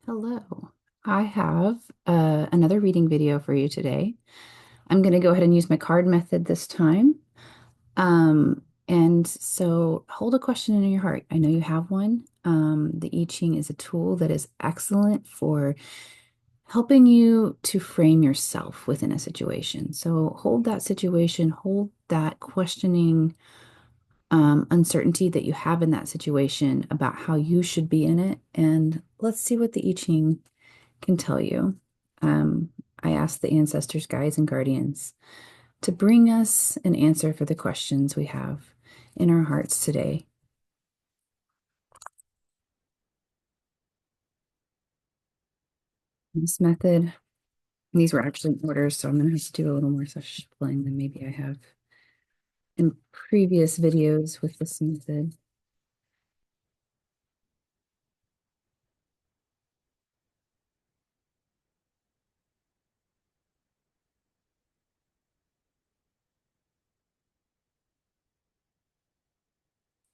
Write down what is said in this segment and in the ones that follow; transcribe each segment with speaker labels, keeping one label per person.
Speaker 1: Hello. I have another reading video for you today. I'm going to go ahead and use my card method this time. And so hold a question in your heart. I know you have one. The I Ching is a tool that is excellent for helping you to frame yourself within a situation. So hold that situation, hold that questioning uncertainty that you have in that situation about how you should be in it. And let's see what the I Ching can tell you. Um, I ask the ancestors, guides, and guardians to bring us an answer for the questions we have in our hearts today. This method, these were actually orders, so I'm going to have to do a little more shuffling than maybe I have in previous videos with this method.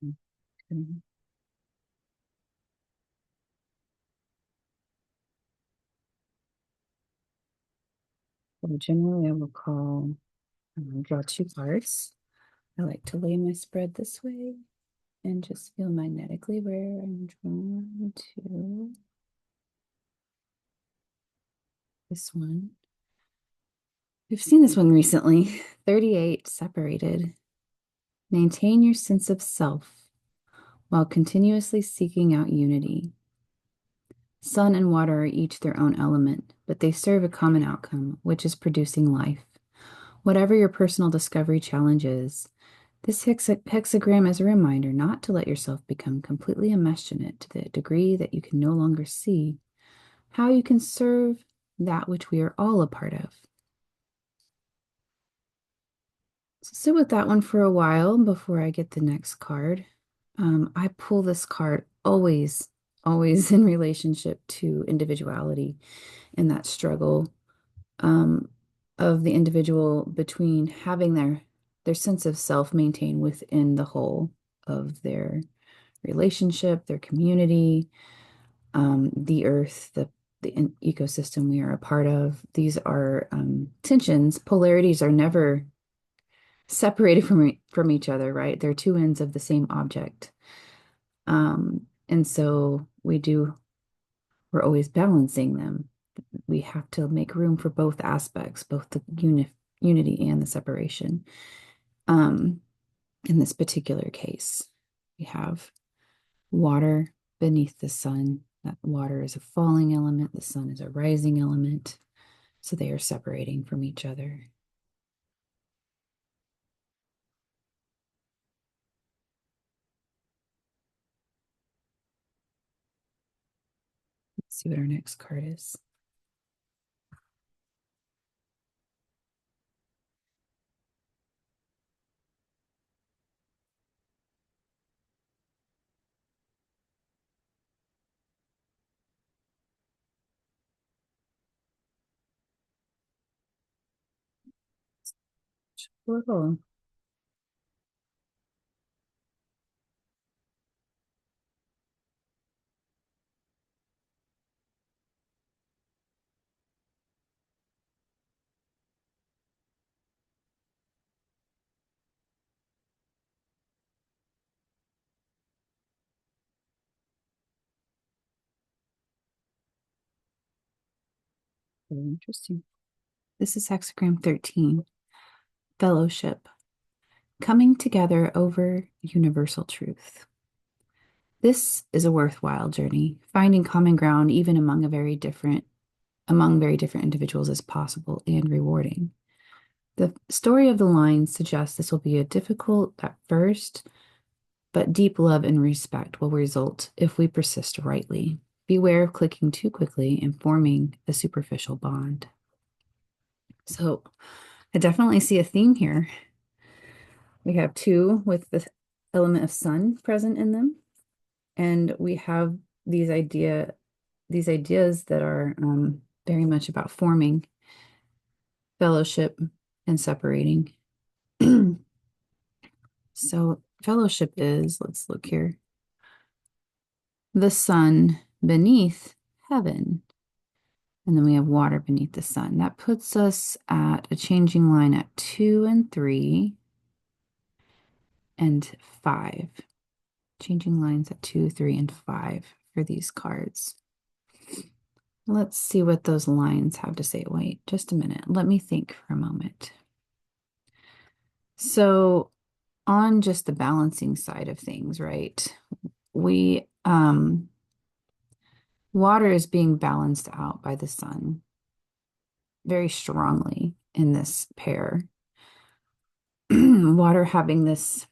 Speaker 1: Okay. Well, generally, I will draw two cards. I like to lay my spread this way and just feel magnetically where I'm drawn to this one. We've seen this one recently. 38 separated. Maintain your sense of self while continuously seeking out unity. Sun and water are each their own element, but they serve a common outcome, which is producing life. Whatever your personal discovery challenge is, this hexagram is a reminder not to let yourself become completely enmeshed in it to the degree that you can no longer see how you can serve that which we are all a part of. So sit with that one for a while before I get the next card. I pull this card always in relationship to individuality and that struggle um, of the individual between having their sense of self maintained within the whole of their relationship, their community, the earth, the ecosystem we are a part of. These are tensions. Polarities are never separated from each other, right? They're two ends of the same object. And so we're always balancing them. We have to make room for both aspects, both the unity and the separation. Um, in this particular case, we have water beneath the sun. That water is a falling element, the sun is a rising element. So they are separating from each other. Let's see what our next card is. Whoa. Very interesting. This is hexagram 13, fellowship, coming together over universal truth. This is a worthwhile journey. Finding common ground, even among very different individuals, is possible and rewarding. The story of the line suggests this will be a difficult at first, but deep love and respect will result if we persist rightly. Beware of clicking too quickly and forming a superficial bond. So I definitely see a theme here. We have two with the element of sun present in them, and we have these ideas that are very much about forming fellowship and separating. So fellowship is, let's look here, the sun beneath heaven. And then we have water beneath the sun. That puts us at a changing line at 2 and 3 and 5. Changing lines at 2, 3, and 5 for these cards. Let's see what those lines have to say. Wait, just a minute. Let me think for a moment. So on just the balancing side of things, right? We water is being balanced out by the sun very strongly in this pair. Water having this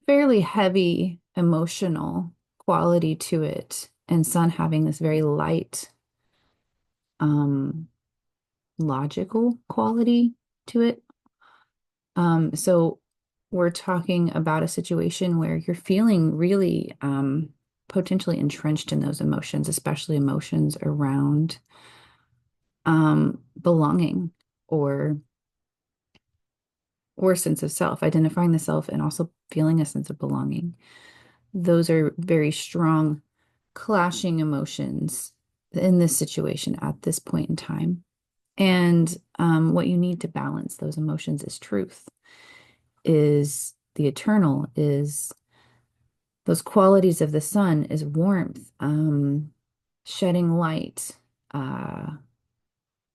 Speaker 1: fairly heavy emotional quality to it, and sun having this very light logical quality to it. So we're talking about a situation where you're feeling really potentially entrenched in those emotions, especially emotions around belonging or sense of self, identifying the self and also feeling a sense of belonging. Those are very strong clashing emotions in this situation at this point in time. And what you need to balance those emotions is truth, is the eternal, is those qualities of the sun, is warmth, shedding light,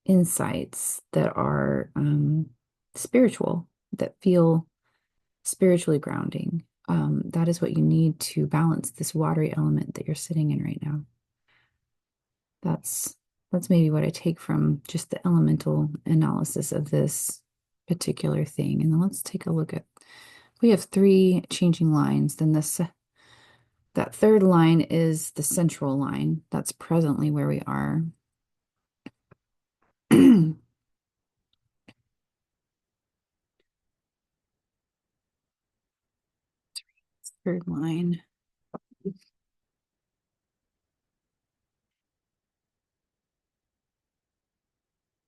Speaker 1: insights that are spiritual, that feel spiritually grounding. That is what you need to balance this watery element that you're sitting in right now. That's maybe what I take from just the elemental analysis of this particular thing. And then let's take a look at, we have 3 changing lines. Then that third line is the central line. That's presently where we are. Third line.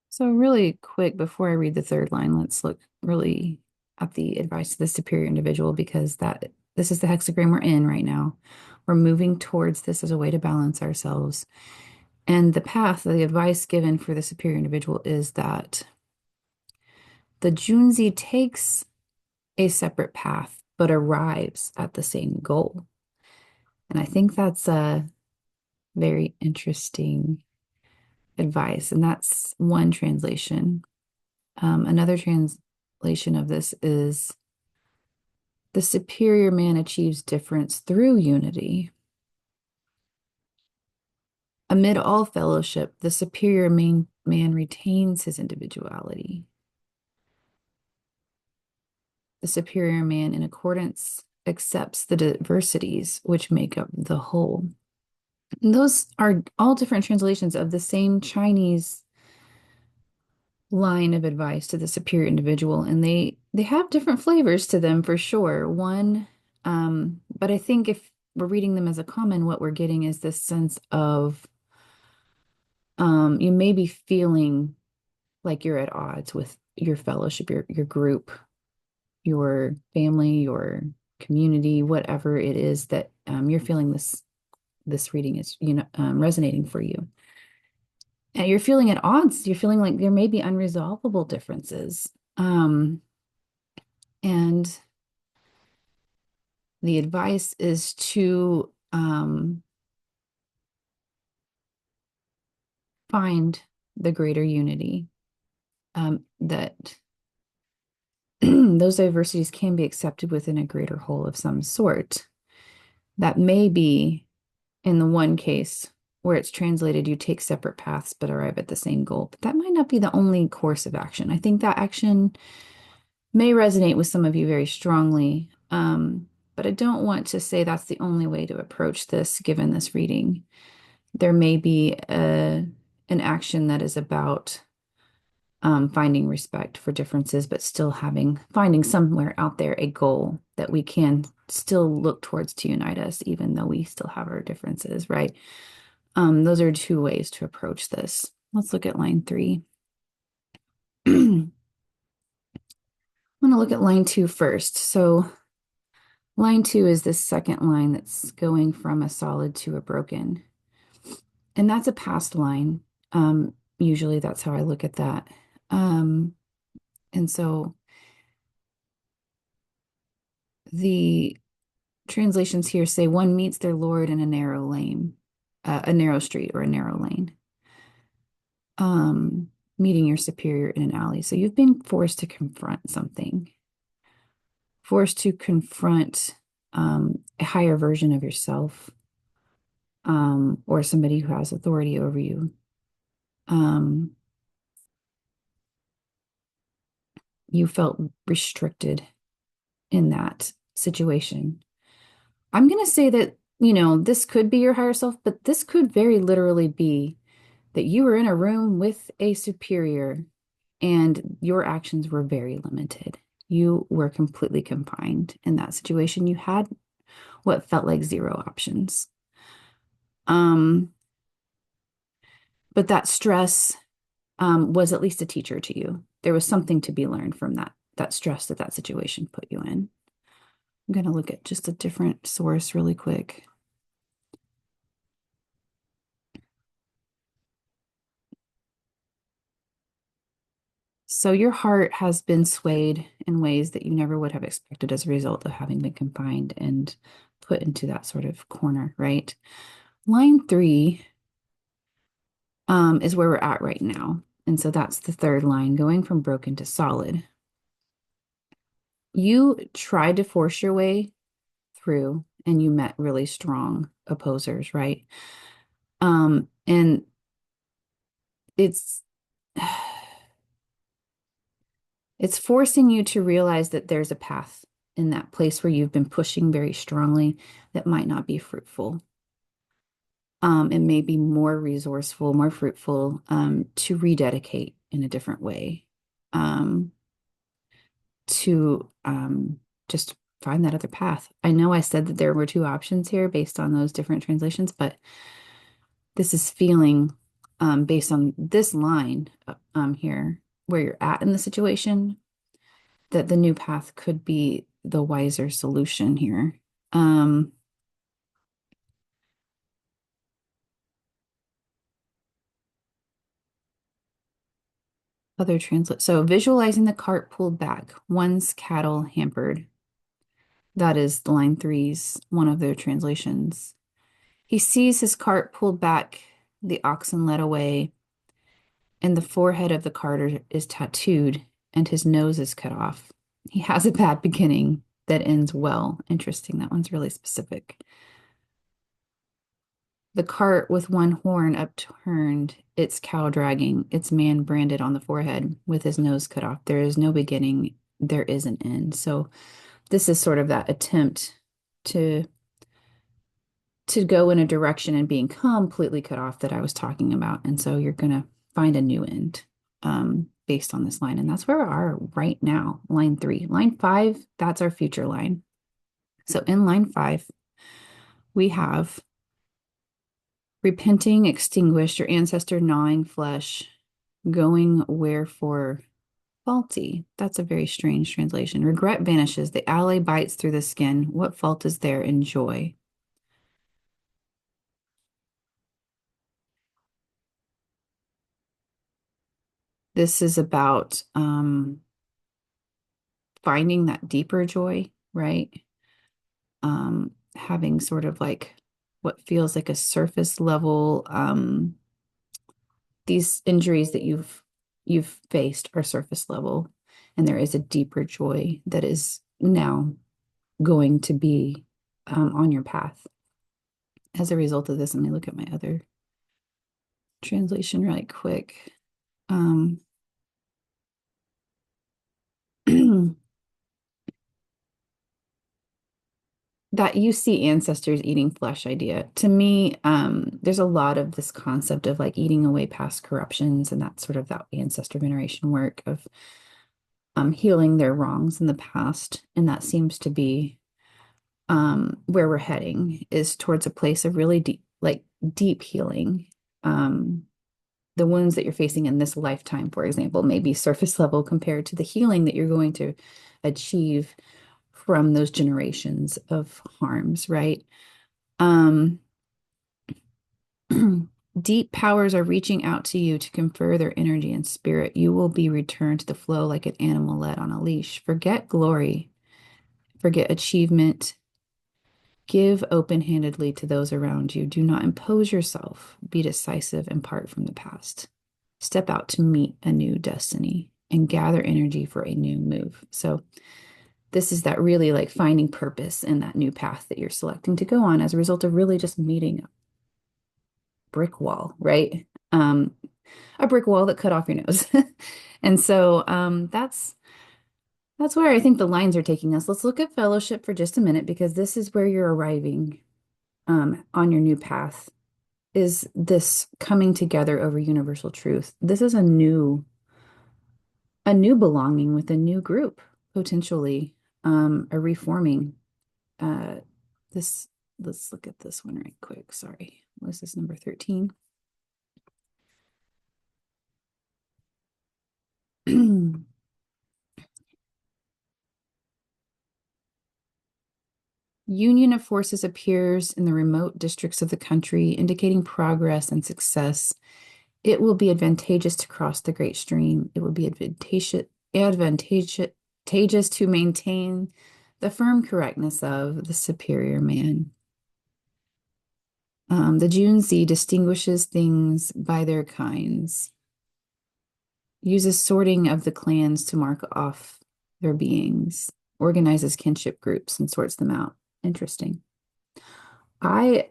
Speaker 1: So really quick, before I read the third line, let's look really at the advice to the superior individual, because this is the hexagram we're in right now. We're moving towards this as a way to balance ourselves. And the path, the advice given for the superior individual is that the Junzi takes a separate path, but arrives at the same goal. And I think that's a very interesting advice. And that's one translation. Another translation of this is the superior man achieves difference through unity. Amid all fellowship, the superior man retains his individuality. The superior man, in accordance, accepts the diversities which make up the whole. And those are all different translations of the same Chinese line of advice to the superior individual, and they have different flavors to them for sure. But I think if we're reading them as a common, what we're getting is this sense of you may be feeling like you're at odds with your fellowship, your group, your family, your community, whatever it is that you're feeling this reading is resonating for you. And you're feeling at odds. You're feeling like there may be unresolvable differences. And the advice is to find the greater unity, that those diversities can be accepted within a greater whole of some sort. That may be in the one case where it's translated, you take separate paths but arrive at the same goal. But that might not be the only course of action. I think that action may resonate with some of you very strongly. But I don't want to say that's the only way to approach this, given this reading. There may be an action that is about finding respect for differences, but still finding somewhere out there a goal that we can still look towards to unite us, even though we still have our differences, right? Those are 2 ways to approach this. Let's look at line 3. I'm going to look at line 2 first. So Line two is this second line that's going from a solid to a broken. And that's a past line. Usually that's how I look at that. Um, and so the translations here say one meets their Lord in a narrow street or a narrow lane. Meeting your superior in an alley. So you've been forced to confront something, forced to confront a higher version of yourself, or somebody who has authority over you. Um, you felt restricted in that situation. I'm going to say that, this could be your higher self, but this could very literally be that you were in a room with a superior and your actions were very limited. You were completely confined in that situation. You had what felt like zero options. Um, but that stress was at least a teacher to you. There was something to be learned from that stress that situation put you in. I'm going to look at just a different source really quick. So your heart has been swayed in ways that you never would have expected as a result of having been confined and put into that sort of corner, right? Line three is where we're at right now. And so that's the third line, going from broken to solid. You tried to force your way through and you met really strong opposers, right? And it's it's forcing you to realize that there's a path in that place where you've been pushing very strongly that might not be fruitful. And may be more resourceful, more fruitful, to rededicate in a different way, to just find that other path. I know I said that there were two options here based on those different translations, but this is feeling, based on this line here, where you're at in the situation, that the new path could be the wiser solution here. Other translate. So visualizing the cart pulled back, one's cattle hampered. That is line three's one of their translations. He sees his cart pulled back, the oxen led away, and the forehead of the carter is tattooed, and his nose is cut off. He has a bad beginning that ends well. Interesting. That one's really specific. The cart with one horn upturned, its cow dragging, its man branded on the forehead with his nose cut off. There is no beginning, there is an end. So this is sort of that attempt to go in a direction and being completely cut off that I was talking about. And so you're going to find a new end based on this line. And that's where we are right now, line three. Line five, that's our future line. So in line five, we have repenting, extinguished, your ancestor gnawing flesh, going wherefore faulty. That's a very strange translation. Regret vanishes, the ally bites through the skin. What fault is there in joy? This is about finding that deeper joy, right? Having sort of like what feels like a surface level, these injuries that you've faced are surface level, and there is a deeper joy that is now going to be on your path as a result of this. Let me look at my other translation right quick. That you see ancestors eating flesh idea. To me, there's a lot of this concept of like eating away past corruptions and that sort of that ancestor veneration work of healing their wrongs in the past. And that seems to be where we're heading is towards a place of really deep, like deep healing. The wounds that you're facing in this lifetime, for example, may be surface level compared to the healing that you're going to achieve from those generations of harms, right? Um, Deep powers are reaching out to you to confer their energy and spirit. You will be returned to the flow like an animal led on a leash. Forget glory, forget achievement. Give open-handedly to those around you. Do not impose yourself. Be decisive and part from the past. Step out to meet a new destiny and gather energy for a new move. So this is that really like finding purpose in that new path that you're selecting to go on as a result of really just meeting a brick wall, right? Um, a brick wall that cut off your nose. And so that's where I think the lines are taking us. Let's look at fellowship for just a minute because this is where you're arriving on your new path. Is this coming together over universal truth? This is a new belonging with a new group, potentially, a reforming. Uh, this, let's look at this one right quick. Sorry, was this number 13? Union of forces appears in the remote districts of the country, indicating progress and success. It will be advantageous to cross the great stream. It will be advantageous to maintain the firm correctness of the superior man. The Junzi distinguishes things by their kinds, uses sorting of the clans to mark off their beings, organizes kinship groups and sorts them out. Interesting. I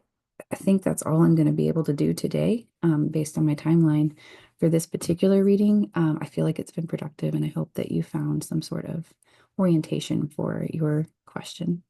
Speaker 1: think that's all I'm going to be able to do today, based on my timeline for this particular reading. I feel like it's been productive, and I hope that you found some sort of orientation for your question.